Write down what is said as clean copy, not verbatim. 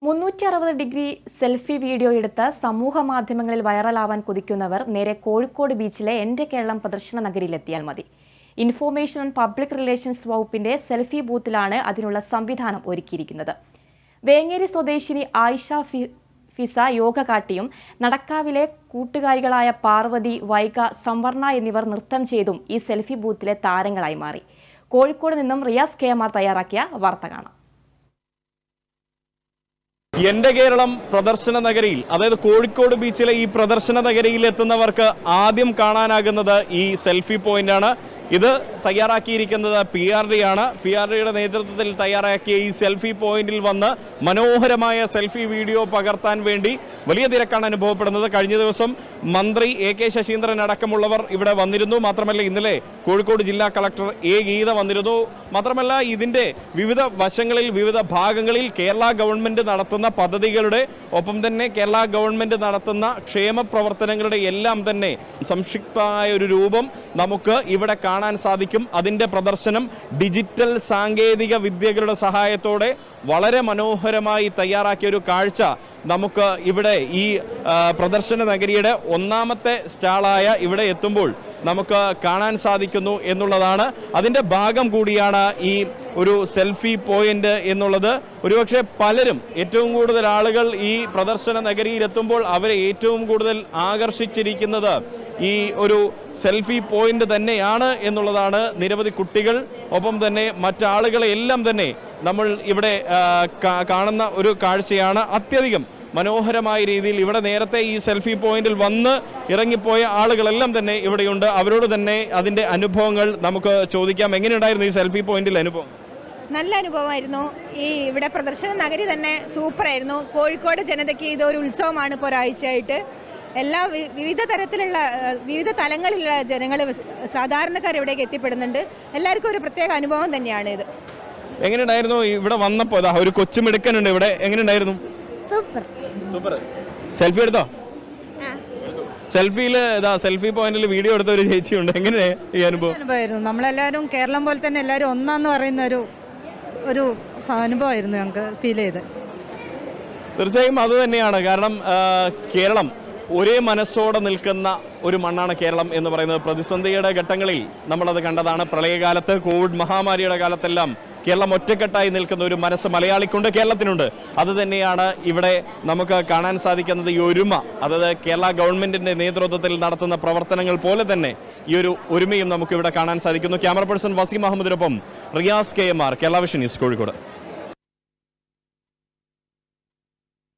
360 degree selfie video എടുത്ത് സമൂഹ മാധ്യമങ്ങളിൽ വൈറലാവാൻ കൊതിക്കുന്നവർ നേരെ കോഴിക്കോട് ബീച്ചിലെ എൻ്റെ കേരളം പ്രദർശന നഗരിയിലെത്തിയാൽ മതി. ഇൻഫോർമേഷൻ ആൻഡ് പബ്ലിക് റിലേഷൻസ് വകുപ്പിന്റെ സെൽഫി ബൂത്തിലാണ് അതിനുള്ള സംവിധാനം ഒരുക്കിയിരിക്കുന്നത്. വേങ്ങേരി സ്വദേശിനി ആയിഷ ഫിസ യോഗ കാട്ടിയും നടക്കാവിലെ കൂട്ടുകാരികളായ പാർവതി, വൈഗ, സംവർണ എന്നിവർ നൃത്തം ചെയ്തും ഈ സെൽഫി ബൂത്തിലെ താരങ്ങളായി മാറി. കോഴിക്കോട് നിന്നും റിയാസ് KMR തയ്യാറാക്കിയ വാർത്ത കാണാം. എൻ്റെ കേരളം പ്രദർശന നഗരിയിൽ, അതായത് കോഴിക്കോട് ബീച്ചിലെ ഈ പ്രദർശന നഗരിയിൽ എത്തുന്നവർക്ക് ആദ്യം കാണാനാകുന്നത് ഈ സെൽഫി പോയിന്റാണ്. ഇത് തയ്യാറാക്കിയിരിക്കുന്നത് PRD ആണ്. PRDയുടെ നേതൃത്വത്തിൽ തയ്യാറാക്കിയ ഈ സെൽഫി പോയിന്റിൽ വന്ന് മനോഹരമായ സെൽഫി വീഡിയോ പകർത്താൻ വേണ്ടി വലിയ തിരക്കാണ് അനുഭവപ്പെടുന്നത്. കഴിഞ്ഞ ദിവസം മന്ത്രി AK ശശീന്ദ്രൻ അടക്കമുള്ളവർ ഇവിടെ വന്നിരുന്നു. മാത്രമല്ല ഇന്നലെ കോഴിക്കോട് ജില്ലാ കളക്ടർ A ഗീത വന്നിരുന്നു. മാത്രമല്ല ഇതിൻ്റെ വിവിധ വശങ്ങളിൽ, വിവിധ ഭാഗങ്ങളിൽ കേരള ഗവൺമെൻറ് നടത്തുന്ന പദ്ധതികളുടെ ഒപ്പം തന്നെ കേരള ഗവൺമെൻറ് നടത്തുന്ന ക്ഷേമ പ്രവർത്തനങ്ങളുടെ എല്ലാം തന്നെ സംക്ഷിപ്തമായ ഒരു രൂപം നമുക്ക് ഇവിടെ കാണാൻ സാധിക്കും. അതിൻ്റെ പ്രദർശനം ഡിജിറ്റൽ സാങ്കേതിക വിദ്യകളുടെ സഹായത്തോടെ വളരെ മനോഹരമായി തയ്യാറാക്കിയ ഒരു കാഴ്ച നമുക്ക് ഇവിടെ ഈ പ്രദർശന നഗരിയുടെ ഒന്നാമത്തെ സ്റ്റാളായ ഇവിടെ എത്തുമ്പോൾ നമുക്ക് കാണാൻ സാധിക്കുന്നു എന്നുള്ളതാണ്. അതിൻ്റെ ഭാഗം കൂടിയാണ് ഈ ഒരു സെൽഫി പോയിന്റ് എന്നുള്ളത്. ഒരുപക്ഷെ പലരും, ഏറ്റവും കൂടുതൽ ആളുകൾ ഈ പ്രദർശന നഗരിയിൽ എത്തുമ്പോൾ അവരെ ഏറ്റവും കൂടുതൽ ആകർഷിച്ചിരിക്കുന്നത് ഈ ഒരു സെൽഫി പോയിന്റ് തന്നെയാണ് എന്നുള്ളതാണ്. നിരവധി കുട്ടികൾ, ഒപ്പം തന്നെ മറ്റാളുകളെ എല്ലാം തന്നെ നമ്മൾ ഇവിടെ കാണുന്ന ഒരു കാഴ്ചയാണ്. അത്യധികം മനോഹരമായ രീതിയിൽ ഇവിടെ നേരത്തെ ഈ സെൽഫി പോയിന്റിൽ വന്ന് ഇറങ്ങിപ്പോയ ആളുകളെല്ലാം തന്നെ ഇവിടെയുണ്ട്. അവരോട് തന്നെ അതിൻ്റെ അനുഭവങ്ങൾ നമുക്ക് ചോദിക്കാം. എങ്ങനെയുണ്ടായിരുന്നു ഈ സെൽഫി പോയിന്റിൽ അനുഭവം? നല്ല അനുഭവമായിരുന്നു. ഈ ഇവിടെ പ്രദർശന നഗരി തന്നെ സൂപ്പറായിരുന്നു. കോഴിക്കോട് ജനതയ്ക്ക് ഇതൊരു ഉത്സവമാണ്. ഇപ്പോൾ ഒരാഴ്ചയായിട്ട് എല്ലാ വിവിധ തലങ്ങളിലുള്ള ജനങ്ങൾ, സാധാരണക്കാർ ഇവിടേക്ക് എത്തിപ്പെടുന്നുണ്ട്. എല്ലാവർക്കും ഒരു പ്രത്യേക അനുഭവം തന്നെയാണ് ഇത്. എങ്ങനെയുണ്ടായിരുന്നു ഇവിടെ വന്നപ്പോൾ? ഒരു കൊച്ചുമിടുക്കനുണ്ട് ഇവിടെ. എങ്ങനെയുണ്ടായിരുന്നു? സൂപ്പർ. സെൽഫി എടുത്തോ? സെൽഫിയിൽ സെൽഫി പോയിന്റിൽ വീഡിയോ എടുത്ത ഒരു ചേച്ചിയുണ്ട്. എങ്ങനെ ഈ അനുഭവമായിരുന്നു? നമ്മളെല്ലാവരും കേരളം പോലെ തന്നെ എല്ലാവരും ഒന്നാന്ന് പറയുന്ന ഒരു അനുഭവമായിരുന്നു ഞങ്ങൾക്ക് ഫീൽ ചെയ്ത്. തീർച്ചയായും അത് തന്നെയാണ്. കാരണം കേരളം ഒരേ മനസ്സോടെ നിൽക്കുന്ന ഒരു മണ്ണാണ് കേരളം എന്ന് പറയുന്നത്. പ്രതിസന്ധിയുടെ ഘട്ടങ്ങളിൽ നമ്മളത് കണ്ടതാണ്. പ്രളയകാലത്ത്, കോവിഡ് മഹാമാരിയുടെ കാലത്തെല്ലാം കേരളം ഒറ്റക്കെട്ടായി നിൽക്കുന്ന ഒരു മനസ്സ് മലയാളിക്കുണ്ട്, കേരളത്തിനുണ്ട്. അത് തന്നെയാണ് ഇവിടെ നമുക്ക് കാണാൻ സാധിക്കുന്നത്. ഈ ഒരുമ, അതായത് കേരള ഗവൺമെന്റിന്റെ നേതൃത്വത്തിൽ നടത്തുന്ന പ്രവർത്തനങ്ങൾ പോലെ തന്നെ ഈ ഒരു ഒരുമയും നമുക്ക് ഇവിടെ കാണാൻ സാധിക്കുന്നു. ക്യാമറ പേഴ്സൺ വസീം അഹമ്മദിനൊപ്പം Riyas KMR, Kerala vision news, Kozhikode.